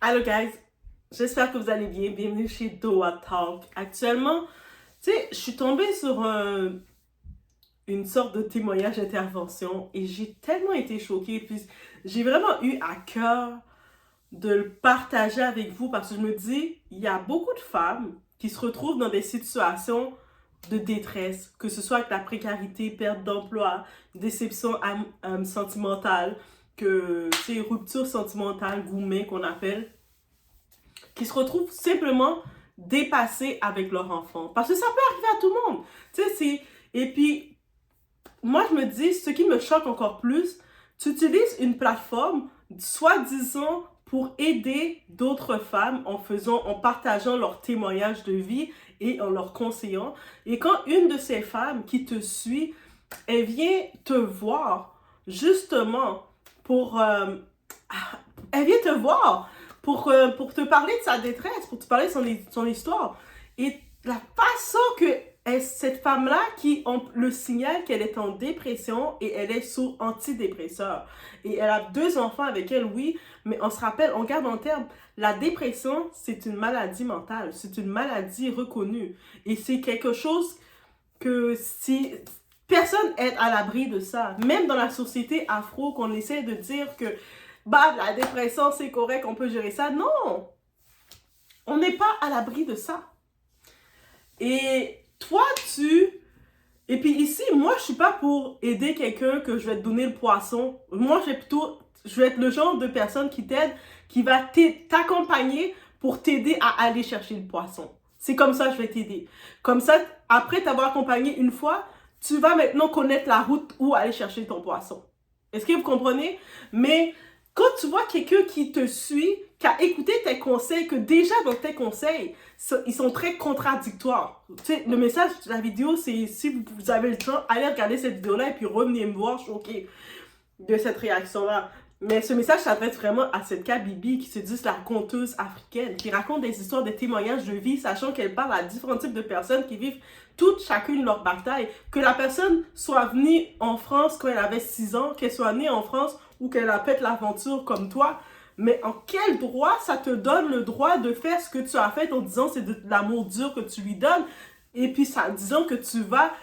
Allô guys, j'espère que vous allez bien. Bienvenue chez Doa Talk. Actuellement, je suis tombée sur une sorte de témoignage d'intervention et j'ai tellement été choquée. Puis j'ai vraiment eu à cœur de le partager avec vous parce que je me dis, il y a beaucoup de femmes qui se retrouvent dans des situations de détresse, que ce soit avec la précarité, perte d'emploi, déception sentimentale, rupture sentimentale, gourmet qu'on appelle, qui se retrouvent simplement dépassés avec leur enfant. Parce que ça peut arriver à tout le monde. Et puis, moi, je me dis, ce qui me choque encore plus, tu utilises une plateforme, soi-disant, pour aider d'autres femmes en partageant leur témoignage de vie et en leur conseillant. Et quand une de ces femmes qui te suit, elle vient te voir, justement, elle vient te voir pour te parler de sa détresse, pour te parler de son histoire. Et la façon que cette femme-là le signale qu'elle est en dépression et elle est sous antidépresseur. Et elle a 2 enfants avec elle, oui, mais on se rappelle, on garde en terme, la dépression, c'est une maladie mentale, c'est une maladie reconnue. Et c'est quelque chose que si personne est à l'abri de ça, même dans la société afro, qu'on essaie de dire que la dépression, c'est correct, on peut gérer ça. Non! On n'est pas à l'abri de ça. Et toi, Et puis ici, moi, je suis pas pour aider quelqu'un que je vais te donner le poisson. Moi, je vais être le genre de personne qui t'aide, qui va t'accompagner pour t'aider à aller chercher le poisson. C'est comme ça que je vais t'aider. Comme ça, après t'avoir accompagné une fois, tu vas maintenant connaître la route où aller chercher ton poisson. Est-ce que vous comprenez? Mais quand tu vois quelqu'un qui te suit, qui a écouté tes conseils, que déjà dans tes conseils, ils sont très contradictoires. Le message de la vidéo, c'est si vous avez le temps, allez regarder cette vidéo-là et puis revenez me voir choqué de cette réaction-là. Mais ce message s'adresse vraiment à cette Kabibi qui se dit la conteuse africaine, qui raconte des histoires, des témoignages de vie, sachant qu'elle parle à différents types de personnes qui vivent chacune leur bataille. Que la personne soit venue en France quand elle avait 6 ans, qu'elle soit née en France ou qu'elle a fait l'aventure comme toi, mais en quel droit ça te donne le droit de faire ce que tu as fait en disant c'est de l'amour dur que tu lui donnes et puis disant que tu vas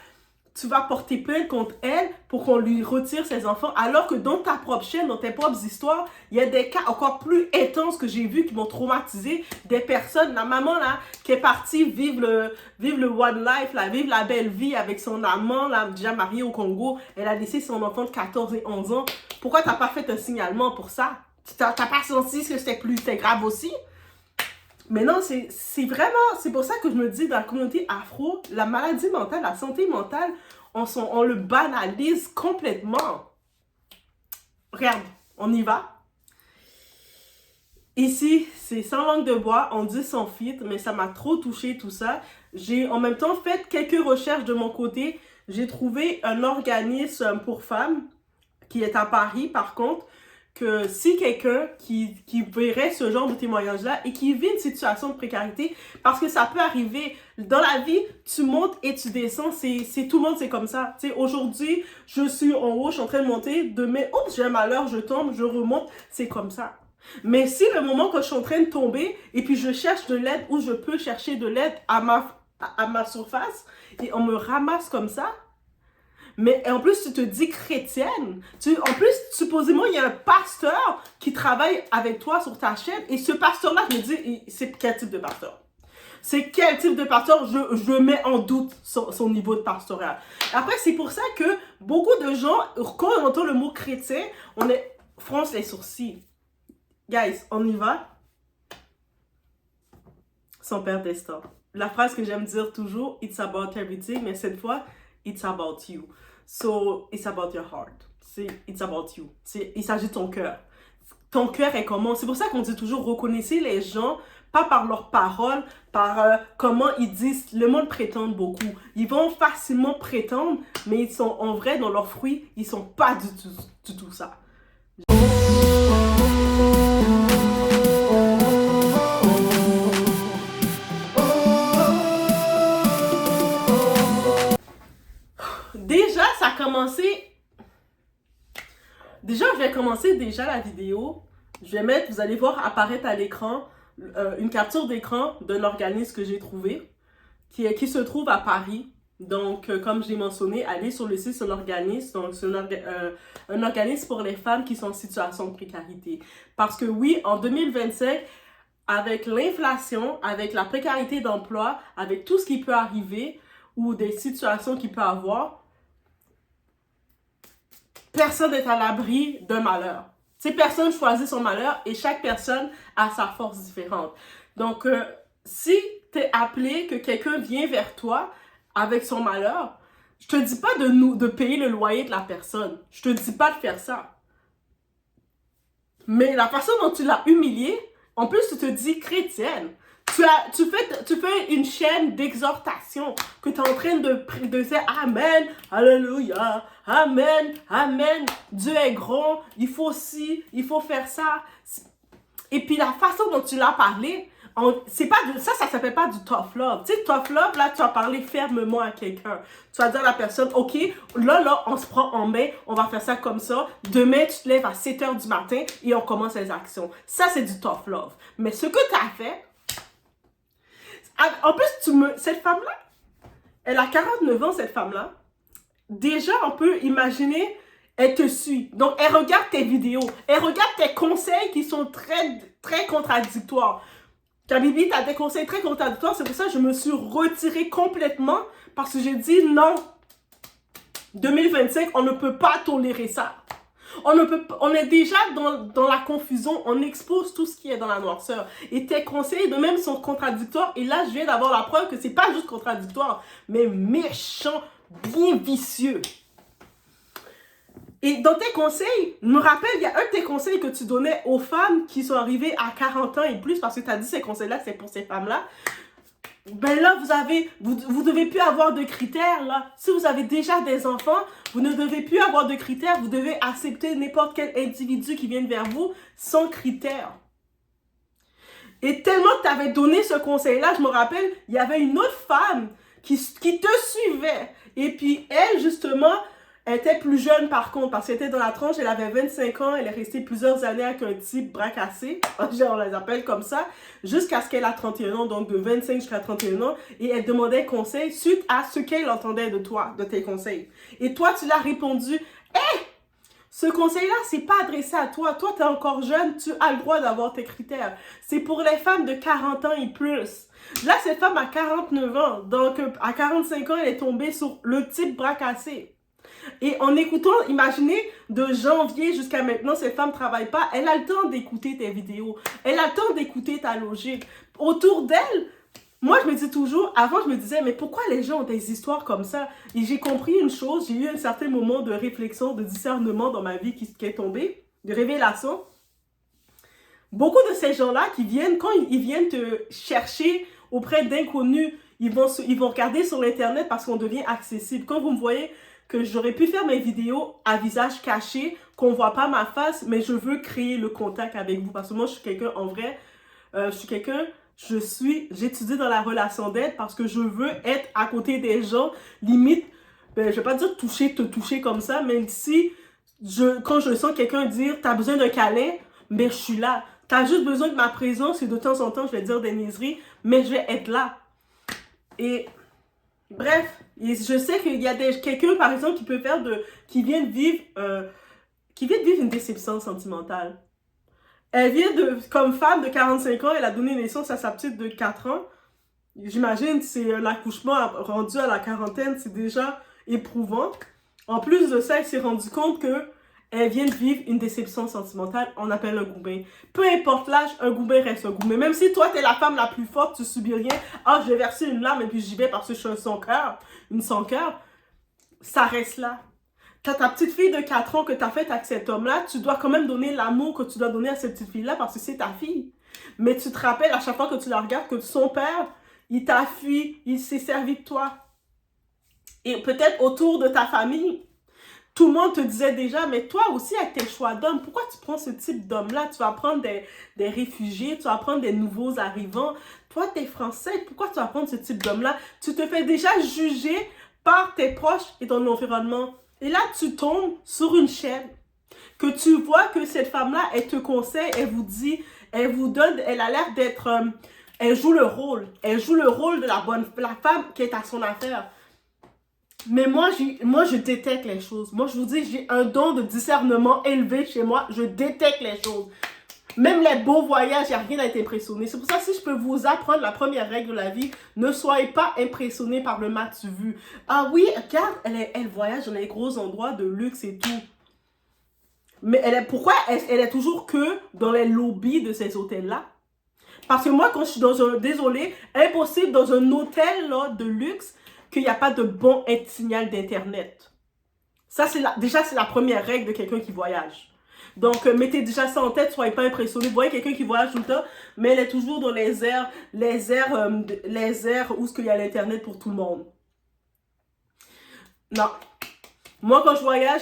porter plainte contre elle pour qu'on lui retire ses enfants, alors que dans ta propre chaîne, dans tes propres histoires, il y a des cas encore plus intenses que j'ai vus qui m'ont traumatisé. Des personnes, la maman là, qui est partie vivre le one life, vivre la belle vie avec son amant, là, déjà mariée au Congo. Elle a laissé son enfant de 14 et 11 ans. Pourquoi t'as pas fait un signalement pour ça? T'as pas senti que c'était grave aussi? Mais non, c'est pour ça que je me dis, dans la communauté afro, la maladie mentale, la santé mentale, on le banalise complètement. Regarde, on y va. Ici, c'est sans langue de bois, on dit sans filtre, mais ça m'a trop touché tout ça. J'ai en même temps fait quelques recherches de mon côté. J'ai trouvé un organisme pour femmes qui est à Paris, par contre, que si quelqu'un qui verrait ce genre de témoignage-là et qui vit une situation de précarité, parce que ça peut arriver, dans la vie, tu montes et tu descends, c'est tout le monde, c'est comme ça. Aujourd'hui, je suis en haut, je suis en train de monter, demain, oups, j'ai un malheur, je tombe, je remonte, c'est comme ça. Mais si le moment que je suis en train de tomber et puis je cherche de l'aide ou je peux chercher de l'aide à ma surface et on me ramasse comme ça, mais en plus, tu te dis chrétienne. En plus, supposément, il y a un pasteur qui travaille avec toi sur ta chaîne. Et ce pasteur-là, je me dis, c'est quel type de pasteur? C'est quel type de pasteur? Je mets en doute son niveau de pastoral. Après, c'est pour ça que beaucoup de gens, quand on entend le mot chrétien, fronce les sourcils. Guys, on y va? Sans perdre d'espoir. La phrase que j'aime dire toujours, it's about everything, mais cette fois, it's about you. So, it's about your heart. It's about you. Il s'agit de ton cœur. Ton cœur est comment? C'est pour ça qu'on dit toujours, reconnaissez les gens, pas par leurs paroles, par comment ils disent. Le monde prétend beaucoup. Ils vont facilement prétendre, mais ils sont en vrai, dans leurs fruits, ils sont pas du tout ça. Déjà, ça a commencé. Déjà, je vais commencer la vidéo Je vais mettre, vous allez voir apparaître à l'écran une capture d'écran d'un organisme que j'ai trouvé, qui se trouve à Paris. Donc, comme je l'ai mentionné, allez sur le site, c'est un organisme. Donc, c'est un organisme pour les femmes qui sont en situation de précarité. Parce que oui, en 2025, avec l'inflation, avec la précarité d'emploi, avec tout ce qui peut arriver ou des situations qu'il peut avoir, personne n'est à l'abri d'un malheur. Ces personnes choisissent son malheur et chaque personne a sa force différente. Donc, si tu es appelé, que quelqu'un vient vers toi avec son malheur, je te dis pas de payer le loyer de la personne. Je te dis pas de faire ça. Mais la façon dont tu l'as humilié, en plus tu te dis chrétienne. Tu fais une chaîne d'exhortation que tu es en train de dire Amen, Alléluia, Amen, Amen, Dieu est grand, il faut ci, il faut faire ça. Et puis la façon dont tu l'as parlé, c'est pas ça s'appelle pas du tough love. Tu sais, tough love, là, tu vas parler fermement à quelqu'un. Tu vas dire à la personne, OK, là, on se prend en main, on va faire ça comme ça. Demain, tu te lèves à 7 h du matin et on commence les actions. Ça, c'est du tough love. Mais ce que tu as fait, en plus, cette femme-là, elle a 49 ans, cette femme-là. Déjà, on peut imaginer, elle te suit. Donc, elle regarde tes vidéos. Elle regarde tes conseils qui sont très, très contradictoires. Kabibi, tu as des conseils très contradictoires. C'est pour ça que je me suis retirée complètement parce que j'ai dit non. 2025, on ne peut pas tolérer ça. On est déjà dans la confusion, on expose tout ce qui est dans la noirceur. Et tes conseils de même sont contradictoires. Et là, je viens d'avoir la preuve que c'est pas juste contradictoire, mais méchant, bien vicieux. Et dans tes conseils, je me rappelle, il y a un de tes conseils que tu donnais aux femmes qui sont arrivées à 40 ans et plus, parce que tu as dit ces conseils-là, c'est pour ces femmes-là. Ben là, vous devez plus avoir de critères, là. Si vous avez déjà des enfants, vous ne devez plus avoir de critères. Vous devez accepter n'importe quel individu qui vienne vers vous sans critères. Et tellement que tu avais donné ce conseil-là, je me rappelle, il y avait une autre femme qui te suivait. Et puis, elle, justement, elle était plus jeune par contre, parce qu'elle était dans la tranche, elle avait 25 ans, elle est restée plusieurs années avec un type bras cassé, on les appelle comme ça, jusqu'à ce qu'elle a 31 ans, donc de 25 jusqu'à 31 ans, et elle demandait conseil suite à ce qu'elle entendait de toi, de tes conseils. Et toi, tu l'as répondu, hé, ce conseil-là, c'est pas adressé à toi. Toi, tu es encore jeune, tu as le droit d'avoir tes critères. C'est pour les femmes de 40 ans et plus. Là, cette femme a 49 ans, donc à 45 ans, elle est tombée sur le type bras cassé. Et en écoutant, imaginez, de janvier jusqu'à maintenant, cette femme ne travaille pas. Elle a le temps d'écouter tes vidéos. Elle a le temps d'écouter ta logique. Autour d'elle, moi, je me dis toujours, avant, je me disais, mais pourquoi les gens ont des histoires comme ça? Et j'ai compris une chose, j'ai eu un certain moment de réflexion, de discernement dans ma vie qui est tombé, de révélation. Beaucoup de ces gens-là qui viennent, quand ils viennent te chercher auprès d'inconnus, ils vont regarder sur l'Internet parce qu'on devient accessible. Quand vous me voyez que j'aurais pu faire mes vidéos à visage caché, qu'on ne voit pas ma face, mais je veux créer le contact avec vous. Parce que moi, je suis quelqu'un, en vrai, j'étudie dans la relation d'aide parce que je veux être à côté des gens, limite, je ne vais pas dire te toucher comme ça, même si, quand je sens quelqu'un dire, t'as besoin d'un câlin, mais je suis là. T'as juste besoin de ma présence et de temps en temps, je vais dire des niaiseries, mais je vais être là. Et bref, je sais qu'il y a quelqu'un, par exemple, qui vient de vivre une déception sentimentale. Elle vient comme femme de 45 ans, elle a donné naissance à sa petite de 4 ans. J'imagine, c'est l'accouchement rendu à la quarantaine, c'est déjà éprouvant. En plus de ça, elle s'est rendue compte que elle vient de vivre une déception sentimentale, on appelle un goubin. Peu importe l'âge, un goubin reste un goubin. Même si toi, t'es la femme la plus forte, tu subis rien. Ah, je vais verser une larme et puis j'y vais parce que je suis un sans-cœur, une sans-cœur. Ça reste là. T'as ta petite fille de 4 ans que t'as faite avec cet homme-là, tu dois quand même donner l'amour que tu dois donner à cette petite fille-là parce que c'est ta fille. Mais tu te rappelles à chaque fois que tu la regardes que son père, il t'a fui, il s'est servi de toi. Et peut-être autour de ta famille, tout le monde te disait déjà, mais toi aussi avec tes choix d'hommes, pourquoi tu prends ce type d'homme-là? Tu vas prendre des réfugiés, tu vas prendre des nouveaux arrivants. Toi, t'es français, pourquoi tu vas prendre ce type d'homme-là? Tu te fais déjà juger par tes proches et ton environnement. Et là, tu tombes sur une chaîne Que tu vois que cette femme-là, elle te conseille, elle vous dit, elle vous donne, elle a l'air d'être, elle joue le rôle. Elle joue le rôle de la femme qui est à son affaire. Mais moi, je détecte les choses. Moi, je vous dis, j'ai un don de discernement élevé chez moi. Je détecte les choses. Même les beaux voyages, il n'y a rien à être impressionné. C'est pour ça, si je peux vous apprendre la première règle de la vie, ne soyez pas impressionné par le mas vu. Ah oui, regarde, elle voyage dans les gros endroits de luxe et tout. Mais pourquoi elle est toujours que dans les lobbies de ces hôtels-là? Parce que moi, quand je suis dans un... Désolé, impossible dans un hôtel là, de luxe qu'il n'y a pas de bon signal d'Internet. Ça, déjà, c'est la première règle de quelqu'un qui voyage. Donc, mettez déjà ça en tête, soyez pas impressionnés. Vous voyez quelqu'un qui voyage tout le temps, mais elle est toujours dans les airs où il y a l'Internet pour tout le monde. Non. Moi, quand je voyage,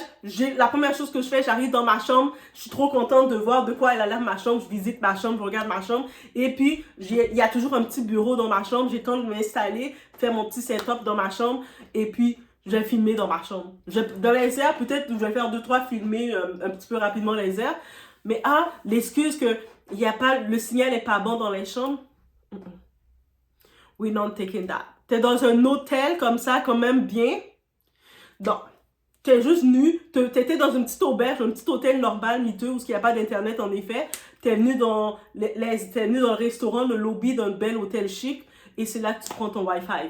la première chose que je fais, j'arrive dans ma chambre, je suis trop contente de voir de quoi elle a l'air ma chambre, je visite ma chambre, je regarde ma chambre, et puis, il y a toujours un petit bureau dans ma chambre, j'ai le temps de m'installer, faire mon petit setup dans ma chambre, et puis, je vais filmer dans ma chambre. Dans les airs, peut-être, je vais faire 2-3 filmer un petit peu rapidement les airs, mais l'excuse que le signal n'est pas bon dans les chambres, we're not taking that. T'es dans un hôtel comme ça, quand même bien, donc, t'es juste nu, t'étais dans une petite auberge, un petit hôtel normal, miteux, où il n'y a pas d'internet en effet. T'es venu dans le restaurant, le lobby d'un bel hôtel chic, et c'est là que tu prends ton Wi-Fi.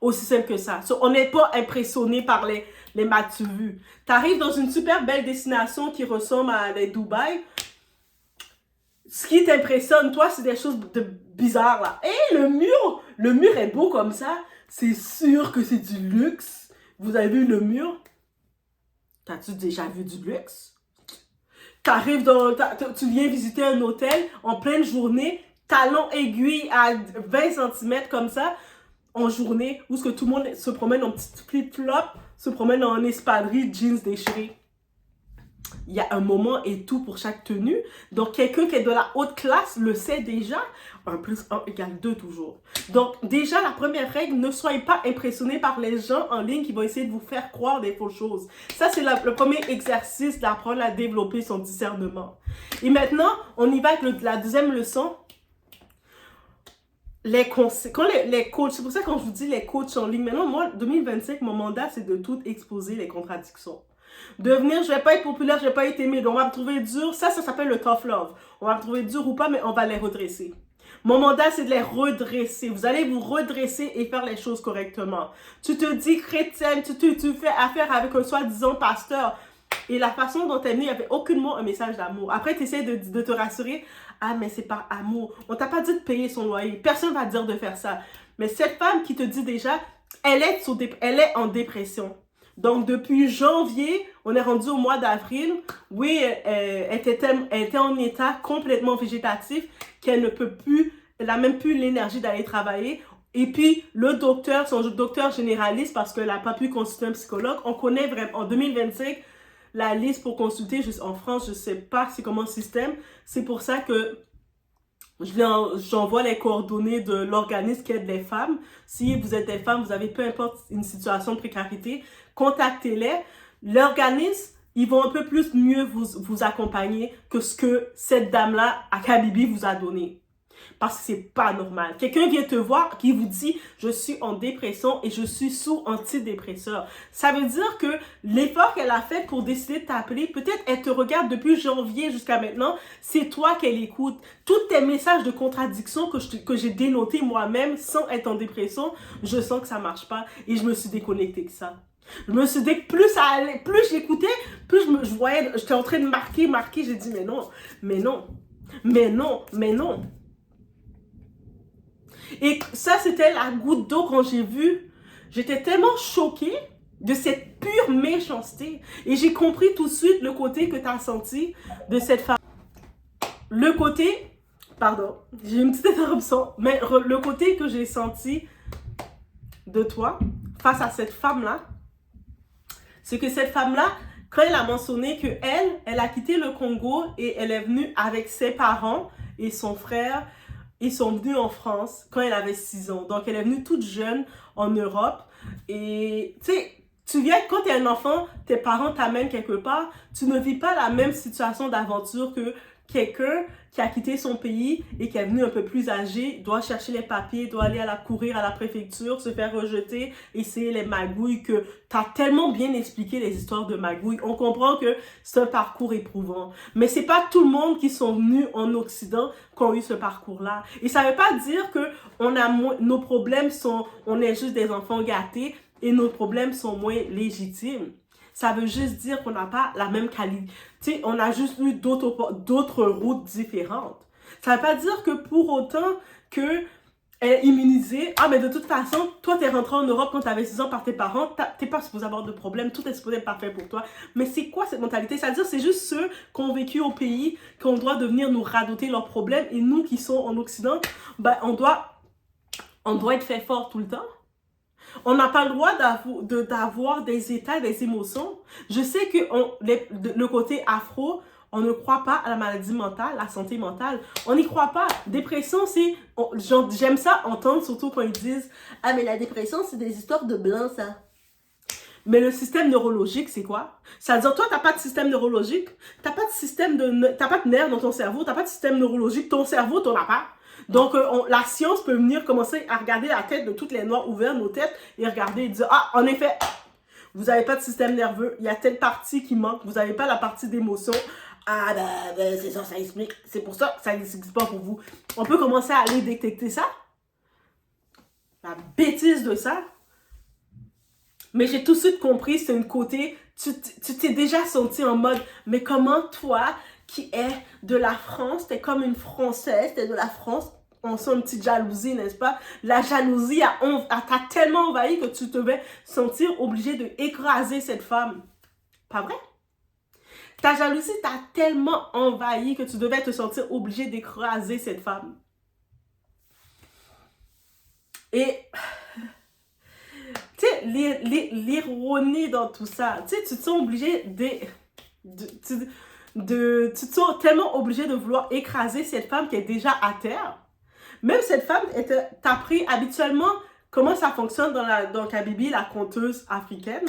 Aussi simple que ça. On n'est pas impressionné par les mas vus. T'arrives dans une super belle destination qui ressemble à les Dubaï. Ce qui t'impressionne, toi, c'est des choses de bizarres là. Et le mur est beau comme ça. C'est sûr que c'est du luxe. Vous avez vu le mur? T'as-tu déjà vu du luxe? Tu viens visiter un hôtel en pleine journée, talons aiguilles à 20 cm comme ça, en journée, où tout le monde se promène en petit flip-flop, se promène en espadrille, jeans déchirés. Il y a un moment et tout pour chaque tenue. Donc, quelqu'un qui est de la haute classe le sait déjà. 1 + 1 = 2 toujours. Donc, déjà, la première règle, ne soyez pas impressionnés par les gens en ligne qui vont essayer de vous faire croire des fausses choses. Ça, c'est le premier exercice d'apprendre à développer son discernement. Et maintenant, on y va avec la deuxième leçon. Les coachs, c'est pour ça que quand je vous dis les coachs en ligne, maintenant, moi, 2025, mon mandat, c'est de tout exposer les contradictions. Devenir, je vais pas être populaire, je vais pas être aimé, donc on va me trouver dur, ça s'appelle le tough love. On va me trouver dur ou pas, mais on va les redresser. Mon mandat, c'est de les redresser. Vous allez vous redresser et faire les choses correctement. Tu te dis chrétienne, tu fais affaire avec un soi-disant pasteur, et la façon dont elle est venue, il n'y avait aucunement un message d'amour. Après, tu essaies de te rassurer, mais c'est par amour. On t'a pas dit de payer son loyer. Personne va te dire de faire ça. Mais cette femme qui te dit déjà, elle est en dépression. Donc, depuis janvier, on est rendu au mois d'avril. Oui, elle était en état complètement végétatif, qu'elle ne peut plus, elle n'a même plus l'énergie d'aller travailler. Et puis, le docteur, son docteur généraliste, parce qu'elle n'a pas pu consulter un psychologue, on connaît vraiment, en 2025, la liste pour consulter, en France, je ne sais pas c'est comment le système. C'est pour ça que j'envoie les coordonnées de l'organisme qui aide les femmes. Si vous êtes des femmes, vous avez peu importe une situation de précarité, contactez-les. L'organisme, ils vont un peu plus mieux vous accompagner que ce que cette dame-là, à Kabibi, vous a donné. Parce que c'est pas normal. Quelqu'un vient te voir qui vous dit « Je suis en dépression et je suis sous antidépresseur ». Ça veut dire que l'effort qu'elle a fait pour décider de t'appeler, peut-être elle te regarde depuis janvier jusqu'à maintenant, c'est toi qu'elle écoute. Tous tes messages de contradiction que j'ai dénotés moi-même sans être en dépression, je sens que ça marche pas et je me suis déconnectée de ça. Je me suis dit que plus j'écoutais, plus je voyais, j'étais en train de marquer, j'ai dit mais non. Et ça, c'était la goutte d'eau quand j'ai vu. J'étais tellement choquée de cette pure méchanceté. Et j'ai compris tout de suite le côté que tu as senti de cette femme. Le côté, pardon, j'ai une petite interruption, mais le côté que j'ai senti de toi face à cette femme-là, c'est que cette femme-là, quand elle a mentionné qu'elle a quitté le Congo et elle est venue avec ses parents et son frère. Ils sont venus en France quand elle avait 6 ans. Donc, elle est venue toute jeune en Europe. Et, tu sais, Tu viens, quand tu es un enfant, tes parents t'amènent quelque part, tu ne vis pas la même situation d'aventure que quelqu'un qui a quitté son pays et qui est venu un peu plus âgé, doit chercher les papiers, doit aller courir à la préfecture, se faire rejeter, essayer les magouilles, que tu as tellement bien expliqué les histoires de magouilles. On comprend que c'est un parcours éprouvant. Mais c'est pas tout le monde qui sont venus en Occident qui ont eu ce parcours-là. Et ça veut pas dire que nos problèmes on est juste des enfants gâtés et nos problèmes sont moins légitimes. Ça veut juste dire qu'on n'a pas la même qualité. Tu sais, on a juste eu d'autres routes différentes. Ça ne veut pas dire que pour autant que elle est immunisée. Ah, mais de toute façon, toi, t'es rentré en Europe quand t'avais 6 ans par tes parents. T'es pas supposé avoir de problème. Tout est supposé être parfait pour toi. Mais c'est quoi cette mentalité? C'est-à-dire, c'est juste ceux qui ont vécu au pays qu'on doit devenir nous radoter leurs problèmes. Et nous qui sommes en Occident, ben, on doit être fait fort tout le temps. On n'a pas le droit d'avoir des états, des émotions. Je sais que le côté afro, on ne croit pas à la maladie mentale, la santé mentale. On n'y croit pas. Dépression, c'est... J'aime ça entendre, surtout quand ils disent « Ah, mais la dépression, c'est des histoires de blancs, ça. » Mais le système neurologique, c'est quoi? C'est-à-dire, toi, t'as pas de système neurologique, t'as pas de nerfs dans ton cerveau, t'as pas de système neurologique, ton cerveau, t'en as pas. Donc, la science peut venir commencer à regarder la tête de toutes les noirs, ouvrir nos têtes et regarder et dire, ah, en effet, vous n'avez pas de système nerveux, il y a telle partie qui manque, vous n'avez pas la partie d'émotion. Ah, ben, c'est ça, ça explique. C'est pour ça que ça n'existe pas pour vous. On peut commencer à aller détecter ça. La bêtise de ça. Mais j'ai tout de suite compris, c'est une côté, tu t'es déjà senti en mode, mais comment toi, qui est de la France, t'es comme une Française, t'es de la France, on sent une petite jalousie, n'est-ce pas? La jalousie t'a tellement envahi que tu te devais sentir obligé de écraser cette femme. Pas vrai? Ta jalousie t'a tellement envahi que tu devais te sentir obligé d'écraser cette femme. Et... tu sais, l'ironie dans tout ça, tu sais, tu te sens obligé tu te sens tellement obligé de vouloir écraser cette femme qui est déjà à terre. Même cette femme, t'as appris habituellement comment ça fonctionne dans Kabibi, la conteuse africaine.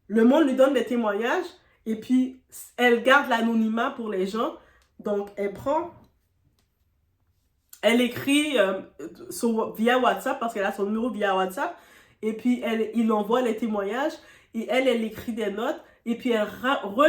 Le monde lui donne des témoignages et puis elle garde l'anonymat pour les gens. Donc, elle écrit via WhatsApp parce qu'elle a son numéro via WhatsApp. Et puis, il envoie les témoignages et elle écrit des notes. Et puis, elle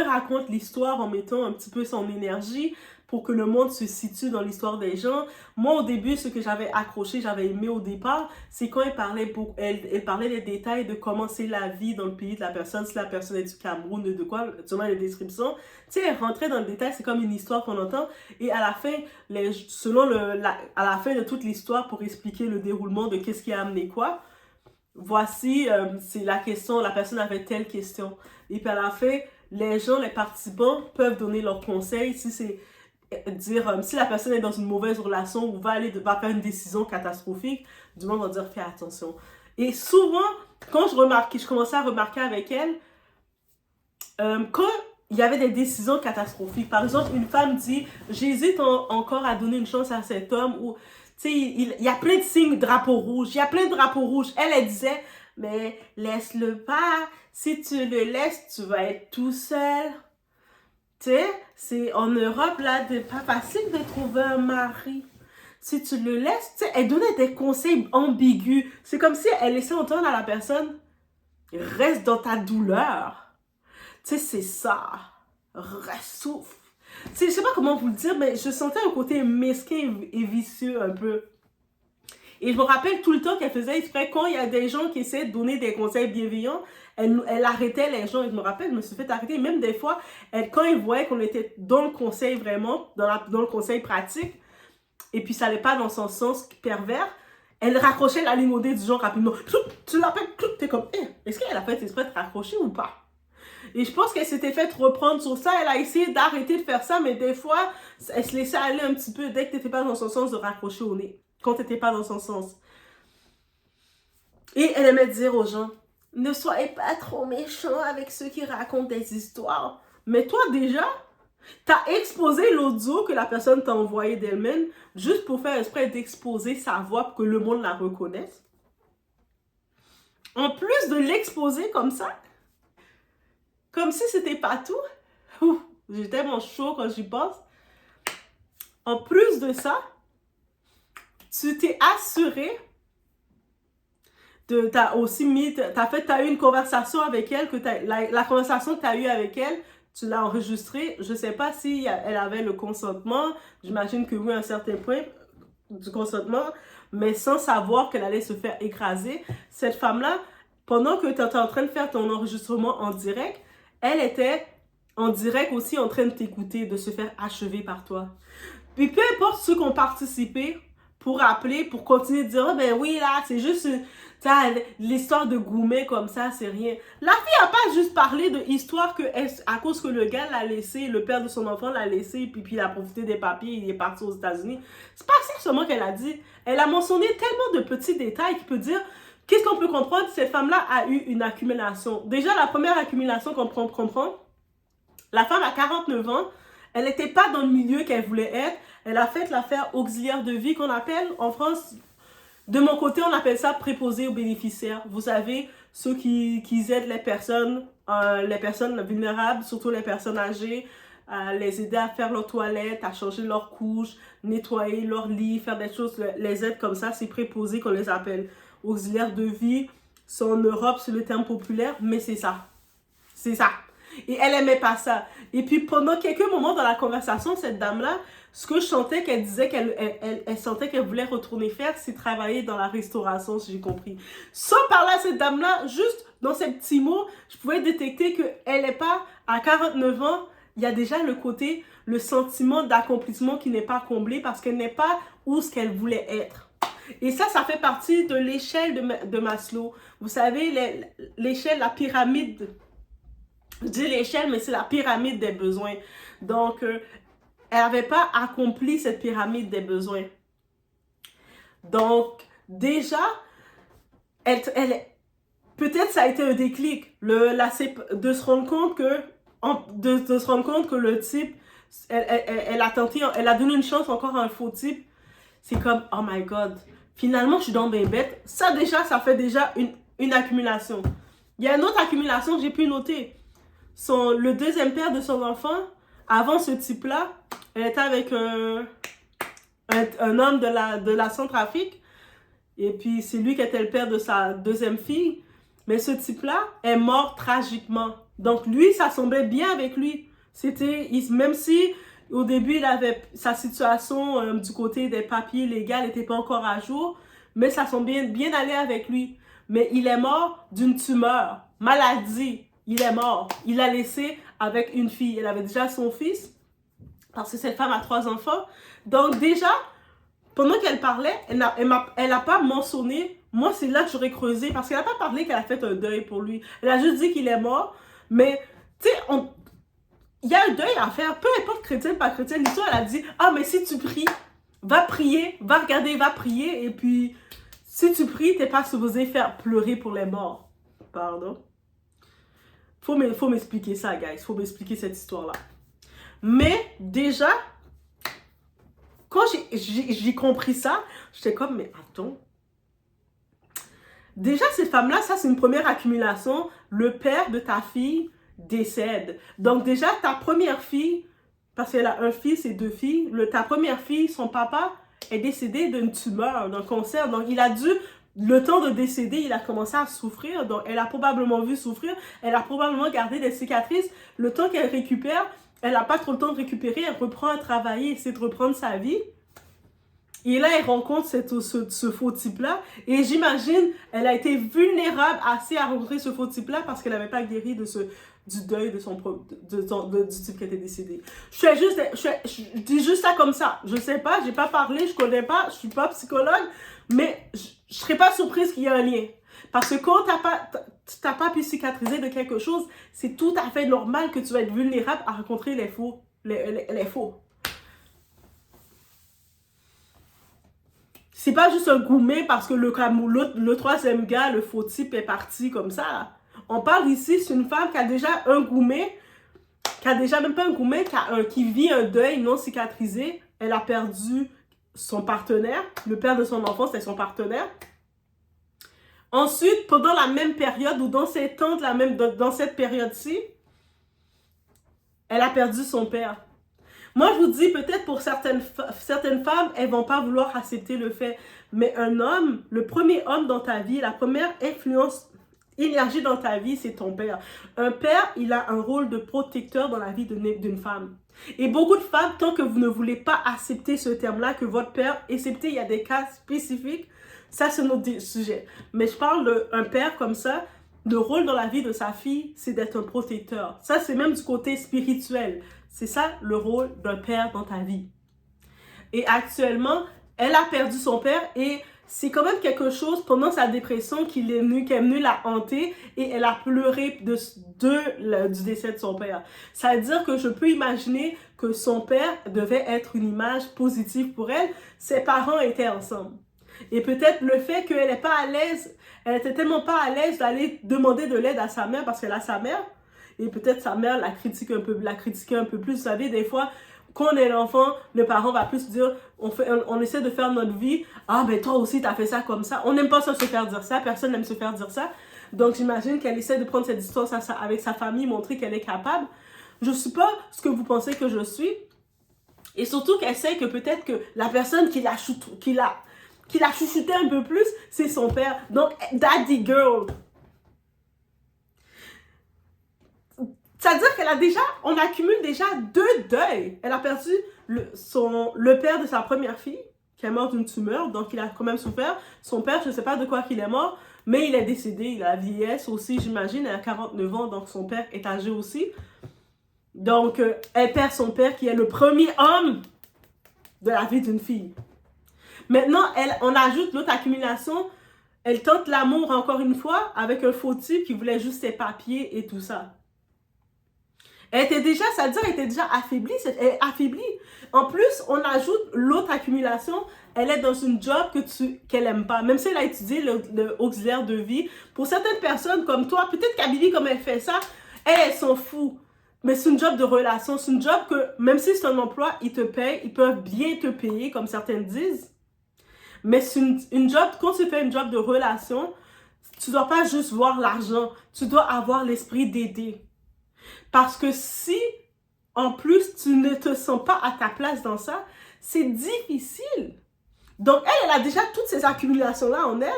raconte l'histoire en mettant un petit peu son énergie pour que le monde se situe dans l'histoire des gens. Moi, au début, ce que j'avais accroché, j'avais aimé au départ, c'est quand elle parlait des détails de comment c'est la vie dans le pays de la personne, si la personne est du Cameroun, de quoi, selon les descriptions. Tu sais, elle rentrait dans le détail, c'est comme une histoire qu'on entend. Et à la fin, à la fin de toute l'histoire, pour expliquer le déroulement de qu'est-ce qui a amené quoi, voici, c'est la question, la personne avait telle question. Et puis à la fin, les gens, les participants peuvent donner leurs conseils si c'est dire, si la personne est dans une mauvaise relation ou va faire une décision catastrophique, du monde va dire fais attention. Et souvent, quand je commençais à remarquer avec elle, quand il y avait des décisions catastrophiques, par exemple, une femme dit j'hésite encore à donner une chance à cet homme, ou tu sais, il y a plein de signes drapeaux rouges, il y a plein de drapeaux rouges. Elle disait mais laisse-le pas, si tu le laisses, tu vas être tout seul. Tu sais, c'est en Europe, là, c'est pas facile de trouver un mari. Si tu le laisses, tu sais, elle donnait des conseils ambigus. C'est comme si elle laissait entendre à la personne, reste dans ta douleur. Tu sais, c'est ça. Reste, souffle. Tu sais, je sais pas comment vous le dire, mais je sentais un côté mesquin et vicieux un peu. Et je me rappelle tout le temps qu'elle faisait exprès, quand il y a des gens qui essaient de donner des conseils bienveillants, elle arrêtait les gens. Et je me rappelle, je me suis fait arrêter. Même des fois, quand elle voyait qu'on était dans le conseil vraiment, dans le conseil pratique, et puis ça n'allait pas dans son sens pervers, elle raccrochait la ligne au nez du genre rapidement. Tu l'appelles, t'es comme, est-ce qu'elle a fait exprès de raccrocher ou pas? Et je pense qu'elle s'était fait reprendre sur ça. Elle a essayé d'arrêter de faire ça, mais des fois, elle se laissait aller un petit peu dès que tu n'étais pas dans son sens de raccrocher au nez. Quand tu n'étais pas dans son sens. Et elle aimait dire aux gens, ne soyez pas trop méchants avec ceux qui racontent des histoires. Mais toi déjà, tu as exposé l'audio que la personne t'a envoyé d'elle-même juste pour faire exprès d'exposer sa voix pour que le monde la reconnaisse. En plus de l'exposer comme ça, comme si c'était pas tout, ouf, j'ai tellement chaud quand j'y pense. En plus de ça, tu t'es assuré t'as aussi mis, t'as eu une conversation avec elle, la conversation que t'as eue avec elle, tu l'as enregistrée. Je sais pas si elle avait le consentement, j'imagine que oui, à un certain point du consentement, mais sans savoir qu'elle allait se faire écraser. Cette femme-là, pendant que tu étais en train de faire ton enregistrement en direct, elle était en direct aussi en train de t'écouter, de se faire achever par toi. Puis peu importe ceux qui ont participé pour appeler, pour continuer de dire, oh, ben oui, là, c'est juste l'histoire de Goumet comme ça, c'est rien. La fille a pas juste parlé de histoire que à cause que le gars l'a laissé, le père de son enfant l'a laissé, puis il a profité des papiers, il est parti aux États-Unis. C'est pas ça seulement qu'elle a dit. Elle a mentionné tellement de petits détails qui peut dire, qu'est-ce qu'on peut comprendre? Cette femme-là a eu une accumulation. Déjà, la première accumulation qu'on comprend, la femme a 49 ans, elle n'était pas dans le milieu qu'elle voulait être. Elle a fait l'affaire auxiliaire de vie qu'on appelle en France. De mon côté, on appelle ça préposé aux bénéficiaires. Vous savez, ceux qui aident les personnes vulnérables, surtout les personnes âgées, à les aider à faire leur toilette, à changer leurs couches, nettoyer leur lit, faire des choses, les aides comme ça, c'est préposé qu'on les appelle. Auxiliaires de vie, c'est en Europe, c'est le terme populaire, mais c'est ça. C'est ça. Et elle aimait pas ça. Et puis pendant quelques moments dans la conversation, cette dame-là, ce que je sentais qu'elle disait elle sentait qu'elle voulait retourner faire, c'est travailler dans la restauration, si j'ai compris. Sans parler à cette dame-là, juste dans ces petits mots, je pouvais détecter qu'elle n'est pas, à 49 ans, il y a déjà le côté, le sentiment d'accomplissement qui n'est pas comblé parce qu'elle n'est pas où ce qu'elle voulait être. Et ça fait partie de l'échelle de Maslow. Vous savez, l'échelle, la pyramide. Je dis l'échelle, mais c'est la pyramide des besoins. Donc, elle n'avait pas accompli cette pyramide des besoins. Donc, déjà, peut-être ça a été un déclic, de se rendre compte que le type, elle a tenté, elle a donné une chance encore à un faux type. C'est comme, oh my God, finalement, je suis dans mes bêtes. Ça fait déjà une accumulation. Il y a une autre accumulation que j'ai pu noter. Le deuxième père de son enfant, avant ce type-là, elle était avec un homme de la Centrafrique. Et puis, c'est lui qui était le père de sa deuxième fille. Mais ce type-là est mort tragiquement. Donc, lui, ça semblait bien avec lui. Même si, au début, il avait sa situation du côté des papiers légaux n'était pas encore à jour, mais ça semblait bien aller avec lui. Mais il est mort d'une tumeur, maladie. Il est mort. Il l'a laissé avec une fille. Elle avait déjà son fils, parce que cette femme a 3 enfants. Donc déjà, pendant qu'elle parlait, elle n'a pas mentionné, moi c'est là que j'aurais creusé, parce qu'elle n'a pas parlé qu'elle a fait un deuil pour lui. Elle a juste dit qu'il est mort, mais tu sais, il y a un deuil à faire, peu importe chrétien, pas chrétien. L'histoire, elle a dit, ah mais si tu pries, va prier, va regarder, va prier, et puis si tu pries, t'es pas supposé faire pleurer pour les morts. Pardon. Faut m'expliquer ça, guys. Faut m'expliquer cette histoire-là. Mais déjà, quand j'ai compris ça, j'étais comme, mais attends. Déjà, cette femme-là, ça, c'est une première accumulation. Le père de ta fille décède. Donc déjà, ta première fille, parce qu'elle a un fils et 2 filles, ta première fille, son papa est décédé d'une tumeur, d'un cancer. Donc il a dû... Le temps de décéder, il a commencé à souffrir. Donc, elle a probablement vu souffrir. Elle a probablement gardé des cicatrices. Le temps qu'elle récupère, elle n'a pas trop le temps de récupérer. Elle reprend à travailler, essaie de reprendre sa vie. Et là, elle rencontre ce faux type-là. Et j'imagine, elle a été vulnérable assez à rencontrer ce faux type-là parce qu'elle n'avait pas guéri du deuil du type qui était décédé. Je dis juste ça comme ça. Je sais pas, j'ai pas parlé, je connais pas, je suis pas psychologue, mais je serais pas surprise qu'il y ait un lien. Parce que quand t'as pas pu cicatriser de quelque chose, c'est tout à fait normal que tu vas être vulnérable à rencontrer les faux. Les faux. C'est pas juste un Goumet parce que le troisième gars, le faux type, est parti comme ça. On parle ici, c'est une femme qui a déjà un Goumet, qui a déjà même pas un Goumet, qui vit un deuil non cicatrisé. Elle a perdu son partenaire. Le père de son enfant, c'était son partenaire. Ensuite, pendant la même période, ou dans ces temps, dans cette période-ci, elle a perdu son père. Moi, je vous dis, peut-être pour certaines femmes, elles vont pas vouloir accepter le fait. Mais un homme, le premier homme dans ta vie, la première influence, énergie dans ta vie, c'est ton père. Un père, il a un rôle de protecteur dans la vie d'une femme. Et beaucoup de femmes, tant que vous ne voulez pas accepter ce terme-là, que votre père, excepté il y a des cas spécifiques, ça c'est notre sujet. Mais je parle d'un père comme ça, le rôle dans la vie de sa fille, c'est d'être un protecteur. Ça, c'est même du côté spirituel. C'est ça le rôle d'un père dans ta vie. Et actuellement, elle a perdu son père et c'est quand même quelque chose pendant sa dépression qui est venu la hanter et elle a pleuré du décès de son père. Ça veut dire que je peux imaginer que son père devait être une image positive pour elle. Ses parents étaient ensemble. Et peut-être le fait qu'elle n'est pas à l'aise, elle était tellement pas à l'aise d'aller demander de l'aide à sa mère parce qu'elle a sa mère. Et peut-être sa mère la critiquer un peu plus. Vous savez, des fois, quand on est l'enfant, le parent va plus dire, on essaie de faire notre vie. Ah, ben toi aussi, t'as fait ça comme ça. On n'aime pas ça se faire dire ça. Personne n'aime se faire dire ça. Donc, j'imagine qu'elle essaie de prendre cette distance avec sa famille, montrer qu'elle est capable. Je ne suis pas ce que vous pensez que je suis. Et surtout qu'elle sait que peut-être que la personne qui l'a chouchouté un peu plus, c'est son père. Donc, daddy girl. C'est-à-dire on accumule déjà 2 deuils. Elle a perdu le père de sa première fille, qui est mort d'une tumeur, donc il a quand même souffert. Son père, je ne sais pas de quoi qu'il est mort, mais il est décédé, il a la vieillesse aussi, j'imagine, elle a 49 ans, donc son père est âgé aussi. Donc, elle perd son père, qui est le premier homme de la vie d'une fille. Maintenant, on ajoute l'autre accumulation, elle tente l'amour encore une fois, avec un faux type qui voulait juste ses papiers et tout ça. Elle était déjà affaiblie. Elle est affaiblie. En plus, on ajoute l'autre accumulation. Elle est dans une job qu'elle aime pas. Même si elle a étudié le auxiliaire de vie. Pour certaines personnes comme toi, peut-être qu'Abibi, comme elle fait ça, elle s'en fout. Mais c'est une job de relation. C'est une job que, même si c'est un emploi, ils te payent. Ils peuvent bien te payer, comme certaines disent. Mais c'est une job, quand tu fais une job de relation, tu dois pas juste voir l'argent. Tu dois avoir l'esprit d'aider. Parce que si, en plus, tu ne te sens pas à ta place dans ça, c'est difficile. Donc, elle a déjà toutes ces accumulations-là en elle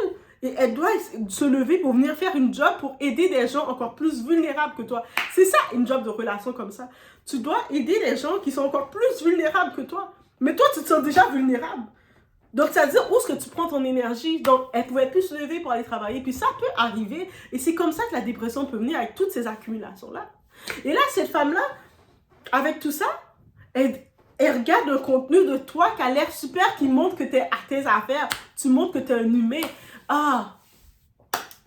et elle doit se lever pour venir faire une job pour aider des gens encore plus vulnérables que toi. C'est ça, une job de relation comme ça. Tu dois aider les gens qui sont encore plus vulnérables que toi. Mais toi, tu te sens déjà vulnérable. Donc, ça veut dire où est-ce que tu prends ton énergie. Donc, elle pouvait plus se lever pour aller travailler. Puis ça peut arriver. Et c'est comme ça que la dépression peut venir avec toutes ces accumulations-là. Et là, cette femme-là, avec tout ça, elle regarde un contenu de toi qui a l'air super, qui montre que tu es à tes affaires. Tu montres que tu es un humain. Ah,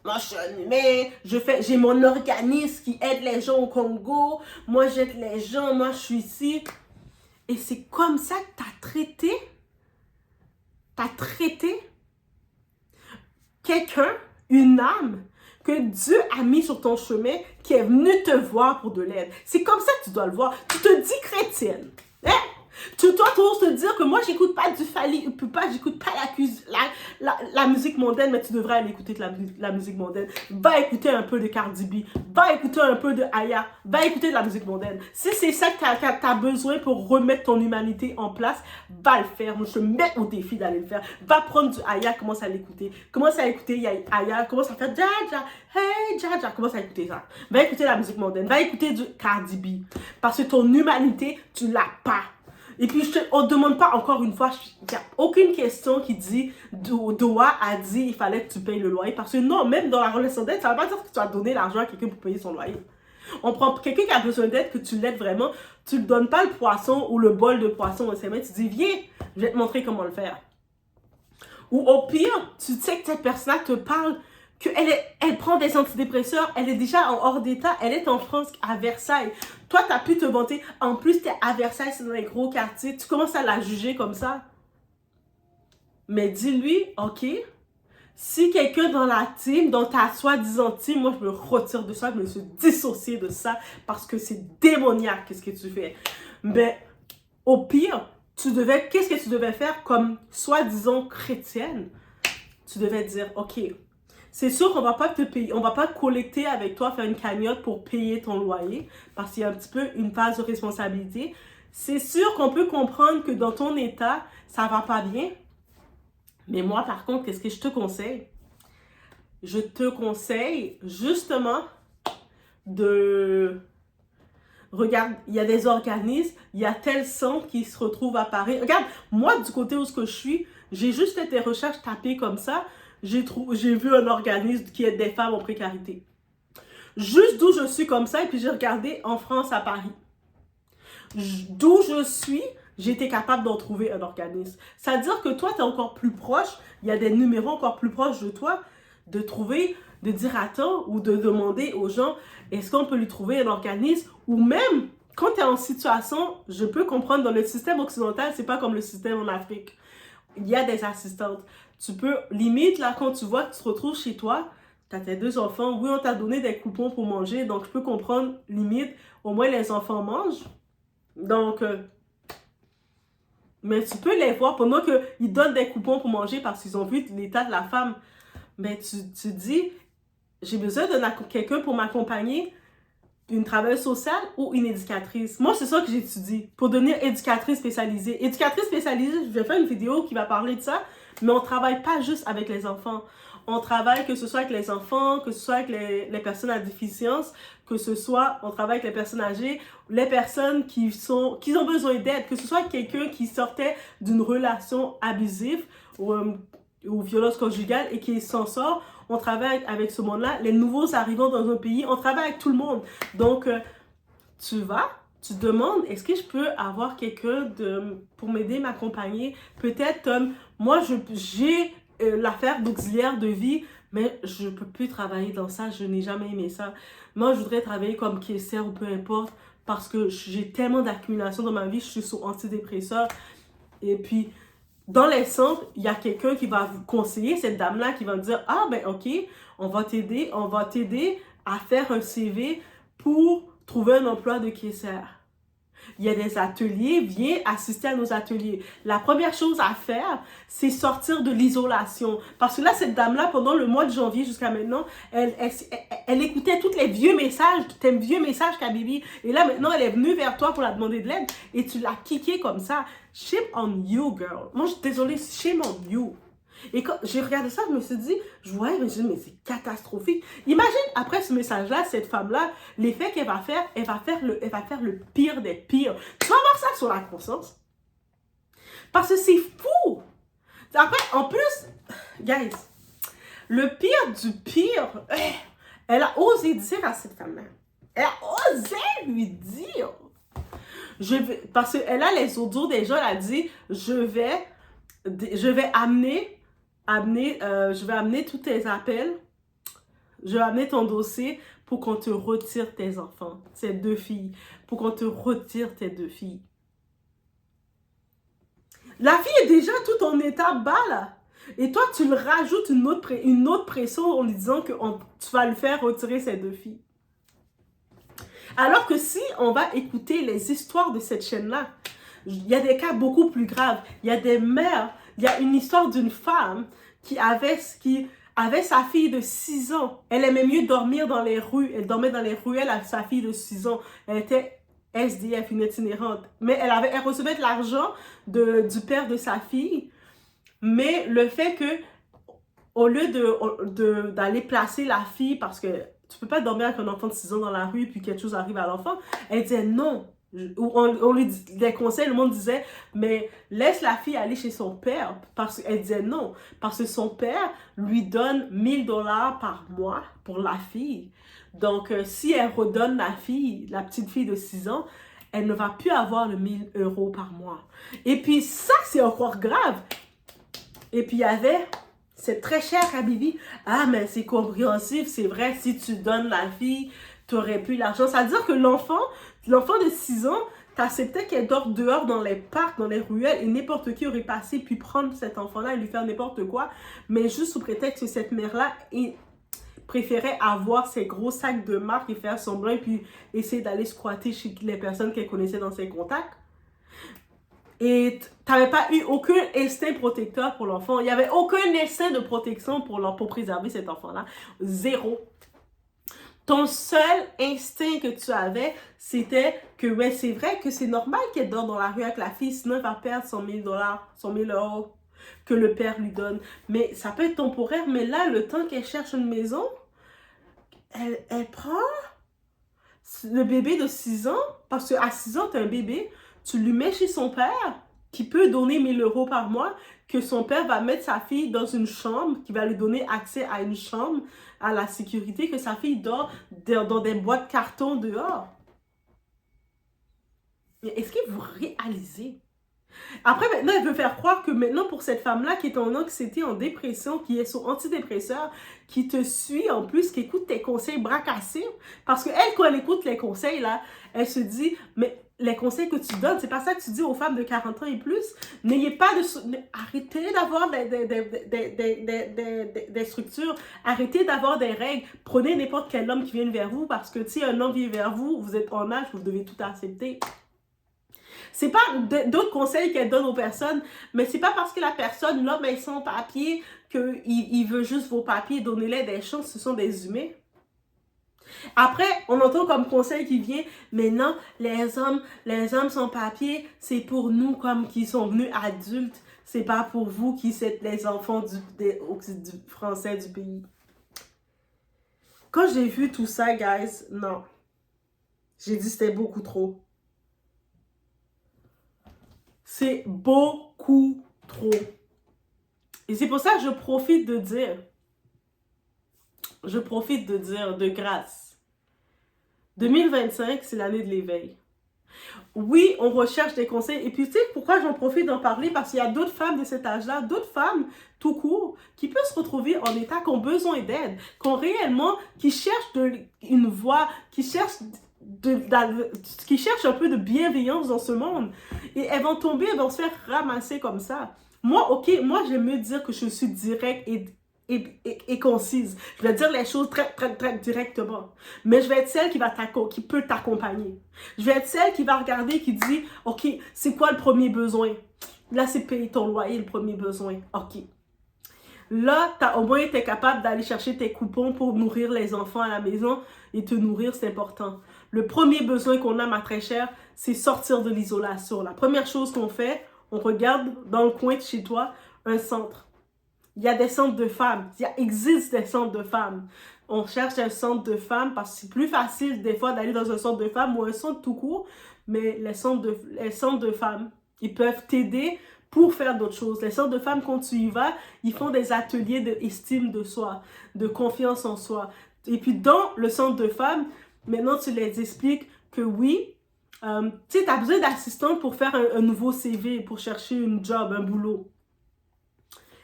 moi, je suis un humain. J'ai mon organisme qui aide les gens au Congo. Moi, j'aide les gens. Moi, je suis ici. Et c'est comme ça que tu as traité quelqu'un, une âme, que Dieu a mis sur ton chemin, qui est venu te voir pour de l'aide. C'est comme ça que tu dois le voir. Tu te dis chrétienne. Hein? Tu dois toujours te dire que moi, j'écoute pas du Fally Ipupa, j'écoute pas la musique mondaine, mais tu devrais aller écouter la musique mondaine. Va écouter un peu de Cardi B, va écouter un peu de Aya, va écouter de la musique mondaine. Si c'est ça que tu as besoin pour remettre ton humanité en place, va le faire. Moi, je te mets au défi d'aller le faire. Va prendre du Aya, commence à l'écouter. Commence à écouter Aya, commence à faire Jaja, hey Jaja, commence à écouter ça. Va écouter la musique mondaine, va écouter du Cardi B. Parce que ton humanité, tu l'as pas. Et puis, on ne demande pas encore une fois, il n'y a aucune question qui dit, Doha a dit, il fallait que tu payes le loyer. Parce que non, même dans la relation d'aide, ça ne veut pas dire que tu vas donner l'argent à quelqu'un pour payer son loyer. On prend quelqu'un qui a besoin d'aide, que tu l'aides vraiment, tu ne lui donnes pas le poisson ou le bol de poisson au SMS, tu dis, viens, je vais te montrer comment le faire. Ou au pire, tu sais que cette personne-là te parle, qu'elle prend des antidépresseurs, elle est déjà en hors d'état, elle est en France, à Versailles. Toi, tu as pu te vanter, en plus, tu es à Versailles, c'est dans les gros quartiers, tu commences à la juger comme ça. Mais dis-lui, ok, si quelqu'un dans la team, dans ta soi-disant team, moi, je me retire de ça, je me suis dissociée de ça, parce que c'est démoniaque, qu'est-ce que tu fais. Mais au pire, qu'est-ce que tu devais faire comme soi-disant chrétienne? Tu devais dire, ok, C'est sûr qu'on va pas te payer, on va pas collecter avec toi, faire une cagnotte pour payer ton loyer, parce qu'il y a un petit peu une phase de responsabilité. C'est sûr qu'on peut comprendre que dans ton état, ça va pas bien. Mais moi, par contre, qu'est-ce que je te conseille? Je te conseille justement de... Regarde, il y a des organismes, il y a tel centre qui se retrouve à Paris. Regarde, moi, du côté où je suis, j'ai juste fait des recherches tapées comme ça. J'ai vu un organisme qui aide des femmes en précarité. Juste d'où je suis comme ça, et puis j'ai regardé en France, à Paris. D'où je suis, j'ai été capable d'en trouver un organisme. C'est-à-dire que toi, tu es encore plus proche, il y a des numéros encore plus proches de toi, de trouver, de dire attends, ou de demander aux gens, est-ce qu'on peut lui trouver un organisme, ou même, quand tu es en situation, je peux comprendre, dans le système occidental, c'est pas comme le système en Afrique. Il y a des assistantes. Tu peux, limite, là, quand tu vois que tu te retrouves chez toi, tu as tes 2 enfants, oui, on t'a donné des coupons pour manger, donc je peux comprendre, limite, au moins les enfants mangent. Donc, mais tu peux les voir pendant qu'ils donnent des coupons pour manger parce qu'ils ont vu l'état de la femme. Mais tu dis, j'ai besoin de quelqu'un pour m'accompagner, une travailleuse sociale ou une éducatrice. Moi, c'est ça que j'étudie, pour devenir éducatrice spécialisée. Éducatrice spécialisée, je vais faire une vidéo qui va parler de ça, mais on ne travaille pas juste avec les enfants. On travaille que ce soit avec les enfants, que ce soit avec les personnes à déficience, que ce soit, on travaille avec les personnes âgées, les personnes qui ont besoin d'aide, que ce soit quelqu'un qui sortait d'une relation abusive ou violence conjugale et qui s'en sort. On travaille avec ce monde-là. Les nouveaux arrivants dans un pays, on travaille avec tout le monde. Donc, tu demandes, est-ce que je peux avoir quelqu'un pour m'aider, m'accompagner? Peut-être, moi, j'ai l'affaire d'auxiliaire de vie, mais je ne peux plus travailler dans ça. Je n'ai jamais aimé ça. Moi, je voudrais travailler comme caissière ou peu importe, parce que j'ai tellement d'accumulation dans ma vie. Je suis sous antidépresseur. Et puis, dans les centres, il y a quelqu'un qui va vous conseiller, cette dame-là qui va me dire, ah ben ok, on va t'aider à faire un CV pour trouver un emploi de caissière. Il y a des ateliers, viens assister à nos ateliers. La première chose à faire, c'est sortir de l'isolation. Parce que là, cette dame-là, pendant le mois de janvier jusqu'à maintenant, elle écoutait tous les vieux messages, tes vieux messages Kabibi. Et là, maintenant, elle est venue vers toi pour la demander de l'aide et tu l'as kické comme ça. Shame on you, girl. Moi, je suis désolée, shame on you. Et quand j'ai regardé ça, je me suis dit, mais c'est catastrophique. Imagine, après ce message-là, cette femme-là, l'effet qu'elle va faire, elle va faire le pire des pires. Tu vas voir ça sur la conscience. Parce que c'est fou. Après, en plus, guys, le pire du pire, elle a osé dire à cette femme-là. Elle a osé lui dire. Parce qu'elle a les audios déjà, elle a dit, je vais amener tous tes appels, je vais amener ton dossier pour qu'on te retire tes enfants, ces 2 filles, pour qu'on te retire tes 2 filles. La fille est déjà tout en état bas là. Et toi, tu le rajoutes une autre pression en lui disant que tu vas lui faire retirer ces 2 filles. Alors que si on va écouter les histoires de cette chaîne-là, il y a des cas beaucoup plus graves. Il y a des mères, il y a une histoire d'une femme qui avait sa fille de 6 ans. Elle aimait mieux dormir dans les rues. Elle dormait dans les ruelles avec sa fille de 6 ans. Elle était SDF, une itinérante. Mais elle recevait de l'argent du père de sa fille. Mais le fait que, au lieu d'aller placer la fille, parce que tu peux pas dormir avec un enfant de 6 ans dans la rue et puis quelque chose arrive à l'enfant, elle disait non. On lui dit des conseils, le monde disait, mais laisse la fille aller chez son père. Parce qu'elle disait non. Parce que son père lui donne 1 000 $ par mois pour la fille. Donc, si elle redonne la petite fille de 6 ans, elle ne va plus avoir le 1 000 € par mois. Et puis, ça, c'est encore grave. Et puis, il y avait, c'est très cher à Bibi. Ah, mais c'est compréhensif, c'est vrai, si tu donnes la fille, tu aurais plus l'argent. Ça veut dire que l'enfant de 6 ans, t'acceptais qu'elle dort dehors dans les parcs, dans les ruelles, et n'importe qui aurait passé, puis prendre cet enfant-là et lui faire n'importe quoi, mais juste sous prétexte que cette mère-là préférait avoir ses gros sacs de marque et faire semblant, et puis essayer d'aller squatter chez les personnes qu'elle connaissait dans ses contacts. Et t'avais pas eu aucun instinct protecteur pour l'enfant. Il y avait aucun instinct de protection pour préserver cet enfant-là. Zéro. Ton seul instinct que tu avais, c'était que, ouais, c'est vrai que c'est normal qu'elle dort dans la rue avec la fille, sinon elle va perdre 100 000 $, 100 000 € que le père lui donne. Mais ça peut être temporaire, mais là, le temps qu'elle cherche une maison, elle prend le bébé de 6 ans, parce qu'à 6 ans, tu as un bébé, tu lui mets chez son père, qui peut donner 1 000 € par mois, que son père va mettre sa fille dans une chambre, qui va lui donner accès à une chambre, à la sécurité, que sa fille dort dans des boîtes de carton dehors. Mais est-ce que vous réalisez? Après, maintenant, elle veut faire croire que maintenant, pour cette femme-là qui est en anxiété, en dépression, qui est sur antidépresseur, qui te suit en plus, qui écoute tes conseils bras cassés, parce qu'elle, quand elle écoute les conseils, là, elle se dit, mais les conseils que tu donnes, c'est pas ça que tu dis aux femmes de 40 ans et plus. N'ayez pas de... Arrêtez d'avoir des structures. Arrêtez d'avoir des règles. Prenez n'importe quel homme qui vient vers vous, parce que si un homme vient vers vous, vous êtes en âge, vous devez tout accepter. C'est pas d'autres conseils qu'elle donne aux personnes, mais c'est pas parce que la personne, l'homme est sans papier, qu'il veut juste vos papiers, donnez-les des chances, ce sont des humains. Après, on entend comme conseil qui vient, mais non, les hommes sans papier, c'est pour nous comme qui sont venus adultes, c'est pas pour vous qui êtes les enfants du français du pays. Quand j'ai vu tout ça, guys, non. J'ai dit c'était beaucoup trop. C'est beaucoup trop. Et c'est pour ça que je profite de dire de grâce. 2025, c'est l'année de l'éveil. Oui, on recherche des conseils. Et puis, tu sais, pourquoi j'en profite d'en parler? Parce qu'il y a d'autres femmes de cet âge-là, d'autres femmes, tout court, qui peuvent se retrouver en état, qui ont besoin d'aide, qui cherchent une voie, qui cherchent un peu de bienveillance dans ce monde. Et elles vont tomber, elles vont se faire ramasser comme ça. Moi, j'aime mieux dire que je suis directe et concise. Je vais dire les choses très directement. Mais je vais être celle qui peut t'accompagner. Je vais être celle qui va regarder, qui dit, OK, c'est quoi le premier besoin? Là, c'est payer ton loyer, le premier besoin. OK. Là, au moins, tu es capable d'aller chercher tes coupons pour nourrir les enfants à la maison et te nourrir, c'est important. Le premier besoin qu'on a, ma très chère, c'est sortir de l'isolation. La première chose qu'on fait, on regarde dans le coin de chez toi un centre. Il y a des centres de femmes. Il existe des centres de femmes. On cherche un centre de femmes parce que c'est plus facile des fois d'aller dans un centre de femmes ou un centre tout court. Mais les centres de femmes, ils peuvent t'aider pour faire d'autres choses. Les centres de femmes, quand tu y vas, ils font des ateliers d'estime de soi, de confiance en soi. Et puis dans le centre de femmes, maintenant tu les expliques que oui, tu sais, tu as besoin d'assistants pour faire un nouveau CV, pour chercher une job, un boulot.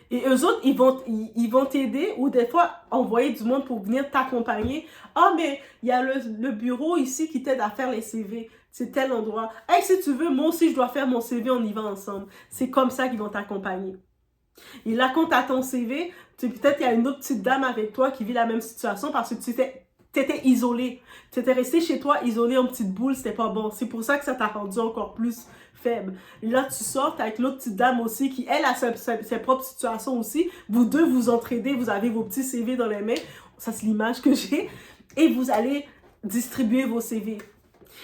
Et eux autres, ils vont t'aider ou des fois envoyer du monde pour venir t'accompagner. Ah, mais il y a le bureau ici qui t'aide à faire les CV. C'est tel endroit. Hey, si tu veux, moi aussi, je dois faire mon CV, on y va ensemble. C'est comme ça qu'ils vont t'accompagner. Et là, quand tu as ton CV, peut-être qu'il y a une autre petite dame avec toi qui vit la même situation parce que tu étais isolé. Tu étais resté chez toi isolé en petite boule, c'était pas bon. C'est pour ça que ça t'a rendu encore plus faible. Là, tu sors avec l'autre petite dame aussi qui, elle, a ses propres situations aussi. Vous deux, vous entraidez, vous avez vos petits CV dans les mains. Ça, c'est l'image que j'ai. Et vous allez distribuer vos CV.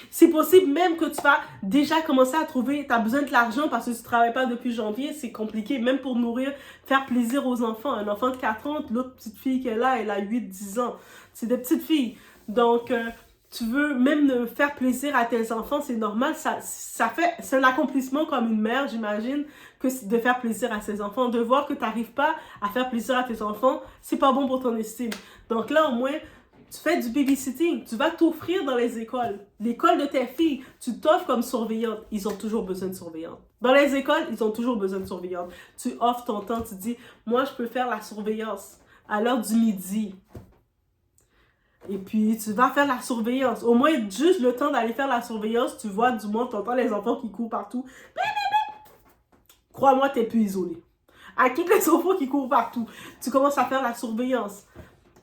C'est possible même que tu vas déjà commencer à trouver, tu as besoin de l'argent parce que tu ne travailles pas depuis janvier, c'est compliqué, même pour nourrir, faire plaisir aux enfants. Un enfant de 4 ans, l'autre petite fille qu'elle a, elle a 8-10 ans. C'est des petites filles. Donc, tu veux même faire plaisir à tes enfants, c'est normal. C'est un accomplissement comme une mère, j'imagine, que de faire plaisir à ses enfants. De voir que tu n'arrives pas à faire plaisir à tes enfants, c'est pas bon pour ton estime. Donc là, au moins, tu fais du babysitting, tu vas t'offrir dans les écoles. L'école de tes filles, tu t'offres comme surveillante. Ils ont toujours besoin de surveillante. Dans les écoles, ils ont toujours besoin de surveillante. Tu offres ton temps, tu dis, moi, je peux faire la surveillance à l'heure du midi. Et puis, tu vas faire la surveillance. Au moins, juste le temps d'aller faire la surveillance, tu vois du monde, tu entends les enfants qui courent partout. Crois-moi, tu n'es plus isolé. À tous les enfants qui courent partout, tu commences à faire la surveillance.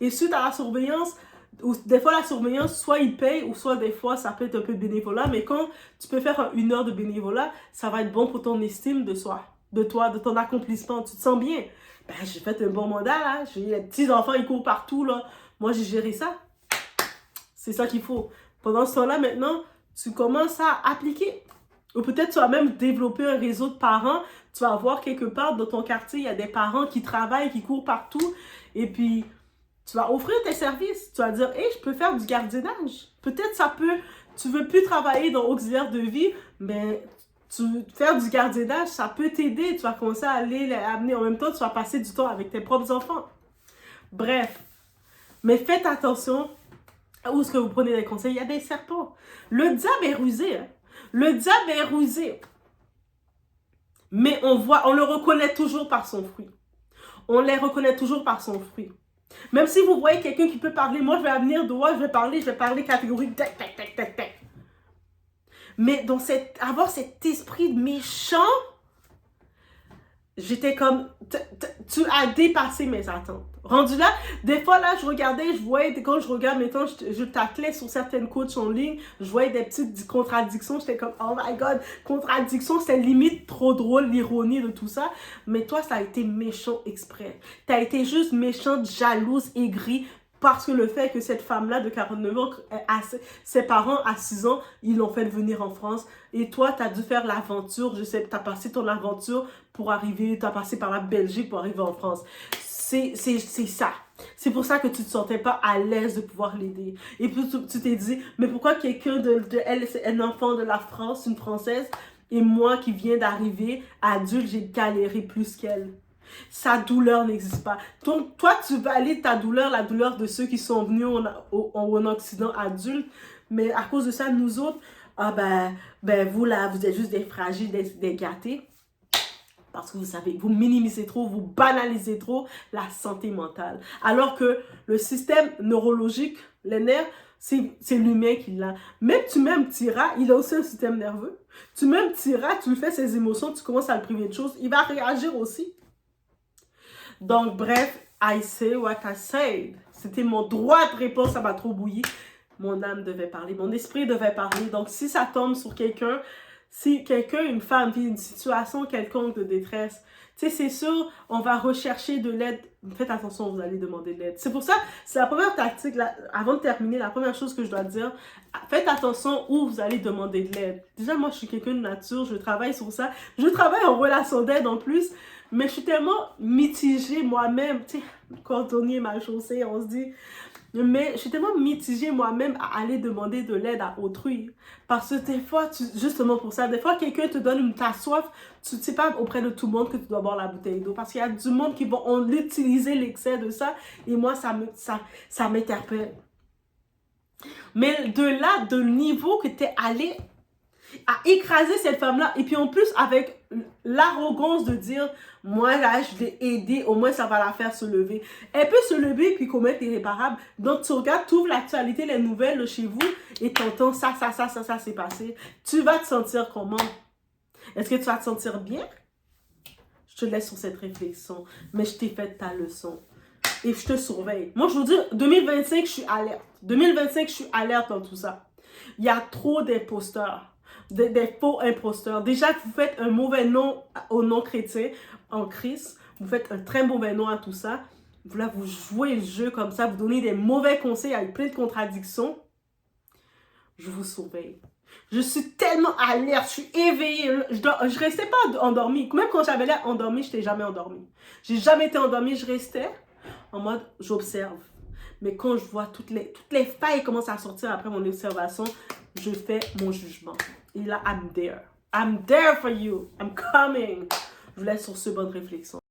Et suite à la surveillance, Ou des fois, la surveillance, soit ils payent, ou soit des fois, ça peut être un peu bénévolat. Mais quand tu peux faire 1 heure de bénévolat, ça va être bon pour ton estime de soi, de toi, de ton accomplissement. Tu te sens bien. Ben, j'ai fait un bon mandat, là. J'ai les petits-enfants, ils courent partout, là. Moi, j'ai géré ça. C'est ça qu'il faut. Pendant ce temps-là, maintenant, tu commences à appliquer. Ou peut-être tu vas même développer un réseau de parents. Tu vas voir quelque part dans ton quartier, il y a des parents qui travaillent, qui courent partout. Et puis, tu vas offrir tes services. Tu vas dire, hey, je peux faire du gardiennage. Peut-être ça peut, tu veux plus travailler dans auxiliaire de vie, mais faire du gardiennage, ça peut t'aider. Tu vas commencer à aller les amener. En même temps, tu vas passer du temps avec tes propres enfants. Bref. Mais faites attention à où est-ce que vous prenez des conseils. Il y a des serpents. Le diable est rusé. Hein? Le diable est rusé. Mais on le reconnaît toujours par son fruit. On les reconnaît toujours par son fruit. Même si vous voyez quelqu'un qui peut parler, moi je vais venir de moi, je vais parler catégorique, tac, tac, tac, tac, tac. Mais dans avoir cet esprit méchant, j'étais comme, tu as dépassé mes attentes. Rendu là, des fois là, je regardais, je voyais, quand je regarde, mettons, je taclais sur certaines coachs en ligne, je voyais des petites contradictions, j'étais comme, oh my god, contradiction, c'est limite trop drôle, l'ironie de tout ça. Mais toi, ça a été méchant exprès. T'as été juste méchante, jalouse, aigrie, parce que le fait que cette femme-là de 49 ans, ses parents à 6 ans, ils l'ont fait venir en France. Et toi, tu as dû faire l'aventure, je sais, tu as passé ton aventure pour arriver, tu as passé par la Belgique pour arriver en France. C'est ça. C'est pour ça que tu ne te sentais pas à l'aise de pouvoir l'aider. Et puis tu t'es dit, mais pourquoi quelqu'un elle, c'est un enfant de la France, une Française, et moi qui viens d'arriver, adulte, j'ai galéré plus qu'elle. Sa douleur n'existe pas. Donc, toi, tu valides ta douleur, la douleur de ceux qui sont venus en Occident adulte. Mais à cause de ça, nous autres, vous là, vous êtes juste des fragiles, des gâtés. Parce que vous savez, vous minimisez trop, vous banalisez trop la santé mentale. Alors que le système neurologique, les nerfs, c'est l'humain qui l'a. Même tu mets un petit rat, il a aussi un système nerveux. Tu mets un petit rat, tu lui fais ses émotions, tu commences à le priver de choses, il va réagir aussi. Donc, bref, I say what I said. C'était mon droit de réponse, ça m'a trop bouilli. Mon âme devait parler, mon esprit devait parler. Donc, si ça tombe sur quelqu'un, si quelqu'un, une femme, vit une situation quelconque de détresse, tu sais, c'est sûr, on va rechercher de l'aide. Faites attention, vous allez demander de l'aide. C'est pour ça, c'est la première tactique, là, avant de terminer, la première chose que je dois dire, faites attention où vous allez demander de l'aide. Déjà, moi, je suis quelqu'un de nature, je travaille sur ça. Je travaille en relation d'aide en plus. Mais je suis tellement mitigée moi-même, tu sais, cordonnier mal chaussé, on se dit. Mais je suis tellement mitigée moi-même à aller demander de l'aide à autrui. Parce que des fois, justement pour ça, des fois, quelqu'un te donne une tasse soif, tu ne sais pas auprès de tout le monde que tu dois boire la bouteille d'eau. Parce qu'il y a du monde qui vont utiliser l'excès de ça. Et moi, ça m'interpelle. Mais de là, de niveau que tu es allé à écraser cette femme-là. Et puis en plus, avec l'arrogance de dire, moi là, je l'ai aidée, au moins ça va la faire se lever. Elle peut se lever puis commettre l'irréparable. Donc tu regardes, tu ouvres l'actualité, les nouvelles de chez vous et t'entends ça s'est passé. Tu vas te sentir comment? Est-ce que tu vas te sentir bien? Je te laisse sur cette réflexion. Mais je t'ai fait ta leçon. Et je te surveille. Moi, je vous dis, 2025, je suis alerte. 2025, je suis alerte dans tout ça. Il y a trop d'imposteurs. Des faux imposteurs. Déjà que vous faites un mauvais nom au nom chrétien en Christ, vous faites un très mauvais nom à tout ça. Là, vous jouez le jeu comme ça, vous donnez des mauvais conseils avec plein de contradictions. Je vous surveille. Je suis tellement alerte, je suis éveillée. Je restais pas endormie. Même quand j'avais l'air endormie, je n'étais jamais endormie. J'ai jamais été endormie, je restais en mode j'observe. Mais quand je vois toutes les failles commencent à sortir après mon observation, je fais mon jugement. Et là, I'm there. I'm there for you. I'm coming. Je vous laisse sur ce bonne réflexion.